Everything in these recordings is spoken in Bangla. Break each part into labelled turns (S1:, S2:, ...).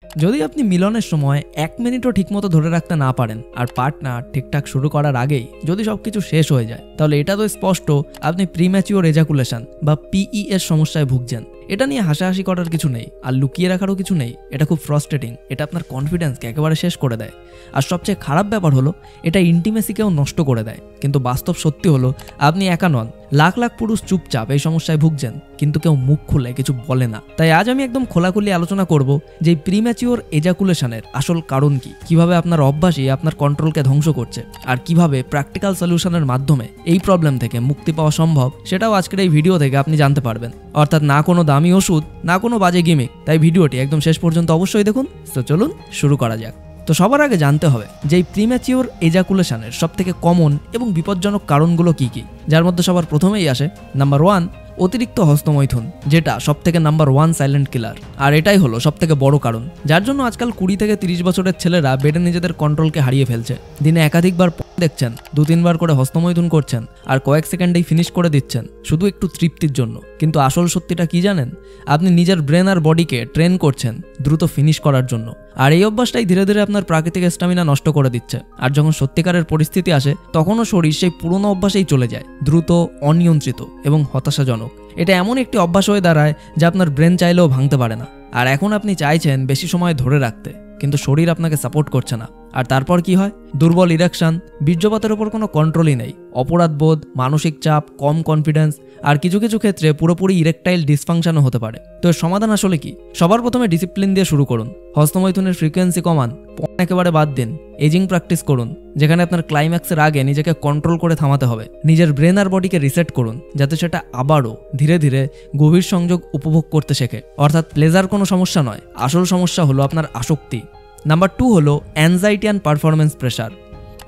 S1: যদি আপনি মিলনের সময় 1 মিনিটও ঠিকমতো ধরে রাখতে না পারেন আর পার্টনার ঠিকঠাক শুরু করার আগেই যদি সবকিছু শেষ হয়ে যায়, তাহলে এটা তো স্পষ্ট আপনি প্রিম্যাচিওর এজাকুলেশন বা পিই এর সমস্যায় ভুগছেন। এটা নিয়ে হাসাহাসি করার কিছু নেই আর লুকিয়ে রাখারও কিছু নেই। এটা খুব ফ্রাস্ট্রেটিং, এটা আপনার কনফিডেন্সকে একেবারে শেষ করে দেয়। আর সবচেয়ে খারাপ ব্যাপার হলো এটা ইন্টিমেসিকেও নষ্ট করে দেয়। কিন্তু বাস্তব সত্যি হলো আপনি একা নন, লাখ লাখ পুরুষ চুপচাপ এই সমস্যায় ভুগছেন, কিন্তু কেউ মুখ খুলে কিছু বলে না। তাই আজ আমি একদম খোলাখুলি আলোচনা করব যে প্রিম্যাচিওর এজাকুলেশনের আসল কারণ কি, কিভাবে আপনার অভ্যাসই আপনার কন্ট্রোলকে ধ্বংস করছে, আর কিভাবে প্র্যাকটিক্যাল সলিউশনের মাধ্যমে এই প্রবলেম থেকে মুক্তি পাওয়া সম্ভব, সেটাও আজকের এই ভিডিও থেকে আপনি জানতে পারবেন। অর্থাৎ না কোনো দামি ওষুধ, না কোনো বাজে গিমিক। তাই ভিডিওটি একদম শেষ পর্যন্ত অবশ্যই দেখুন। তো চলুন শুরু করা যাক। তো সবার আগে জানতে হবে যে এই প্রিম্যাচিওর এজাকুলেশনের সবথেকে কমন এবং বিপজ্জনক কারণগুলো কি কি, যার মধ্যে সবার প্রথমেই আসে নাম্বার 1, অতিরিক্ত হস্তমৈথুন, যেটা সবথেকে নাম্বার 1 সাইলেন্ট কিলার। আর এটাই হলো সবথেকে বড় কারণ যার জন্য আজকাল 20 থেকে 30 বছরের ছেলেরা বেডে নিজেদের কন্ট্রোলকে হারিয়ে ফেলছে। দিনে একাধিকবার দেখছেন, 2-3 বার করে হস্তমৈথুন করছেন আর কয়েক সেকেন্ডেই ফিনিশ করে দিচ্ছেন শুধু একটু তৃপ্তির জন্য। কিন্তু আসল সত্যিটা কি জানেন? আপনি নিজের ব্রেন আর বডিকে ট্রেন করছেন দ্রুত ফিনিশ করার জন্য, আর এই অভ্যাসটাই ধীরে ধীরে আপনার প্রাকৃতিক স্ট্যামিনা নষ্ট করে দিচ্ছে। আর যখন সত্যিকারের পরিস্থিতি আসে, তখনও শরীর সেই পুরনো অভ্যাসেই চলে যায়, দ্রুত, অনিয়ন্ত্রিত এবং হতাশাজনক। এটা এমন একটি অভ্যাস হয়ে দাঁড়ায় যা আপনার ব্রেন চাইলেও ভাঙতে পারে না। আর এখন আপনি চাইছেন বেশি সময় ধরে রাখতে, কিন্তু শরীর আপনাকে সাপোর্ট করছে না। আর তারপর কি হয়? দুর্বল ইরেকশন, বীর্যপাতের ওপর কোনো কন্ট্রোলই নেই, অপরাধবোধ, মানসিক চাপ, কম কনফিডেন্স, আর কিছু কিছু ক্ষেত্রে পুরোপুরি ইরেকটাইল ডিসফাংশনও হতে পারে। তো এর সমাধান আসলে কি? সবার প্রথমে ডিসিপ্লিন দিয়ে শুরু করুন। হস্তমৈথুনের ফ্রিকোয়েন্সি কমান, একেবারে বাদ দিন। এজিং প্র্যাকটিস করুন, যেখানে আপনার ক্লাইম্যাক্সের আগে নিজেকে কন্ট্রোল করে থামাতে হবে। নিজের ব্রেন আর বডিকে রিসেট করুন, যাতে সেটা আবারও ধীরে ধীরে গভীর সংযোগ উপভোগ করতে শেখে। অর্থাৎ প্লেজার কোনো সমস্যা নয়, আসল সমস্যা হলো আপনার আসক্তি। নাম্বার 2 হলো অ্যাংজাইটি অ্যান্ড পারফরমেন্স প্রেশার।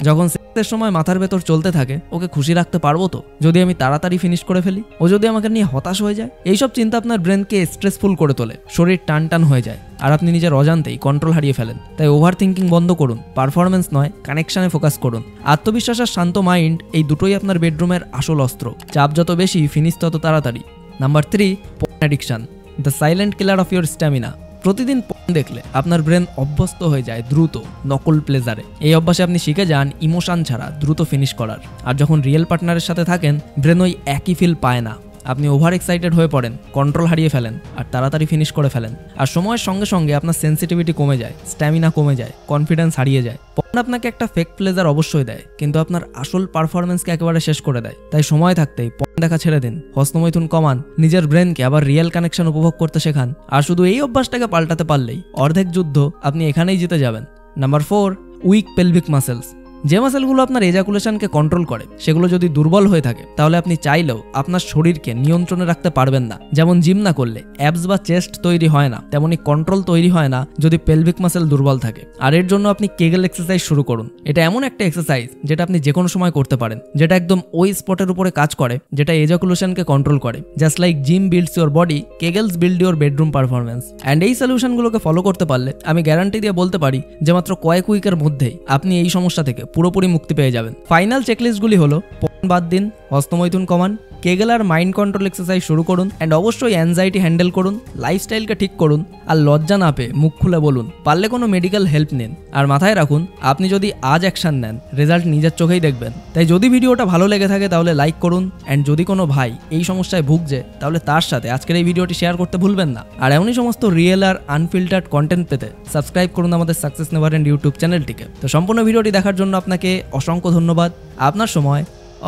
S1: যখন সেক্সের সময় মাথার ভেতর চলতে থাকে, ওকে খুশি রাখতে পারবো তো, যদি আমি তাড়াতাড়ি ফিনিশ করে ফেলি, ও যদি আমাকে নিয়ে হতাশ হয়ে যায়, এইসব চিন্তা আপনার ব্রেনকে স্ট্রেসফুল করে তোলে, শরীর টান টান হয়ে যায় আর আপনি নিজের অজান্তেই কন্ট্রোল হারিয়ে ফেলেন। তাই ওভার থিঙ্কিং বন্ধ করুন, পারফরমেন্স নয় কানেকশনে ফোকাস করুন। আত্মবিশ্বাস আর শান্ত মাইন্ড, এই দুটোই আপনার বেডরুমের আসল অস্ত্র। চাপ যত বেশি, ফিনিশ তত তাড়াতাড়ি। Number 3, porn addiction, the silent killer of your stamina. প্রতিদিন পর্ন দেখলে আপনার ব্রেন অভ্যস্ত হয়ে যায় দ্রুত নকল প্লেজারে। এই অভ্যাসে আপনি শিখে যান ইমোশন ছাড়া দ্রুত ফিনিশ করার। আর যখন রিয়েল পার্টনারের সাথে থাকেন, ব্রেন ওই একই ফিল পায় না। আপনি ওভার এক্সাইটেড হয়ে পড়েন, কন্ট্রোল হারিয়ে ফেলেন আর তাড়াতাড়ি ফিনিশ করে ফেলেন। আর সময়ের সঙ্গে সঙ্গে আপনার সেন্সিটিভিটি কমে যায়, স্ট্যামিনা কমে যায়, কনফিডেন্স হারিয়ে যায়। পর্ন আপনাকে একটা ফেক প্লেজার অবশ্যই দেয়, কিন্তু আপনার আসল পারফরমেন্সকে একেবারে শেষ করে দেয়। তাই সময় থাকতেই পর্ন দেখা ছেড়ে দিন, হস্তমৈথুন কমান, নিজের ব্রেনকে আবার রিয়েল কানেকশন উপভোগ করতে শেখান। আর শুধু এই অভ্যাসটাকে পাল্টাতে পারলেই অর্ধেক যুদ্ধ আপনি এখানেই জিতে যাবেন। Number 4, weak pelvic muscles. যে মাসেলগুলো আপনার এজাকুলেশনকে কন্ট্রোল করে, সেগুলো যদি দুর্বল হয়ে থাকে, তাহলে আপনি চাইলেও আপনার শরীরকে নিয়ন্ত্রণে রাখতে পারবেন না। যেমন জিম না করলে অ্যাবস বা চেস্ট তৈরি হয় না, তেমনি কন্ট্রোল তৈরি হয় না যদি পেলভিক মাসেল দুর্বল থাকে। আর এর জন্য আপনি কেগেল এক্সারসাইজ শুরু করুন। এটা এমন একটা এক্সারসাইজ যেটা আপনি যে কোনো সময় করতে পারেন, যেটা একদম ওই স্পটের উপরে কাজ করে যেটা এজাকুলেশনকে কন্ট্রোল করে। Just like gym builds your body, kegels build your bedroom performance. And এই সলিউশনগুলোকে ফলো করতে পারলে আমি গ্যারান্টি দিয়ে বলতে পারি যে মাত্র কয়েক উইকের মধ্যেই আপনি এই সমস্যা থেকে পুরোপুরি মুক্তি পেয়ে যাবেন। ফাইনাল চেকলিস্টগুলি হলো: পর্ন বাদ দিন, হস্তমৈথুন কমান, কেগেল আর মাইন্ড কন্ট্রোল এক্সারসাইজ শুরু করুন, অ্যান্ড অবশ্যই অ্যাংজাইটি হ্যান্ডেল করুন, লাইফস্টাইলকে ঠিক করুন, আর লজ্জা না পেয়ে মুখ খুলে বলুন। পারলে কোনো মেডিকেল হেল্প নিন। আর মাথায় রাখুন, আপনি যদি আজ অ্যাকশন নেন, রেজাল্ট নিজের চোখেই দেখবেন। তাই যদি ভিডিওটা ভালো লেগে থাকে তাহলে লাইক করুন, অ্যান্ড যদি কোনো ভাই এই সমস্যায় ভুগছে, তাহলে তার সাথে আজকের এই ভিডিওটি শেয়ার করতে ভুলবেন না। আর এমনই সমস্ত রিয়েল আর আনফিল্টার্ড কন্টেন্ট পেতে সাবস্ক্রাইব করুন আমাদের সাকসেস নেভার এন্ড ইউটিউব চ্যানেলটিকে। তো সম্পূর্ণ ভিডিওটি দেখার জন্য আপনাকে অসংখ্য ধন্যবাদ। আপনার সময়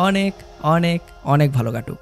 S1: অনেক অনেক অনেক ভালো কাটুক।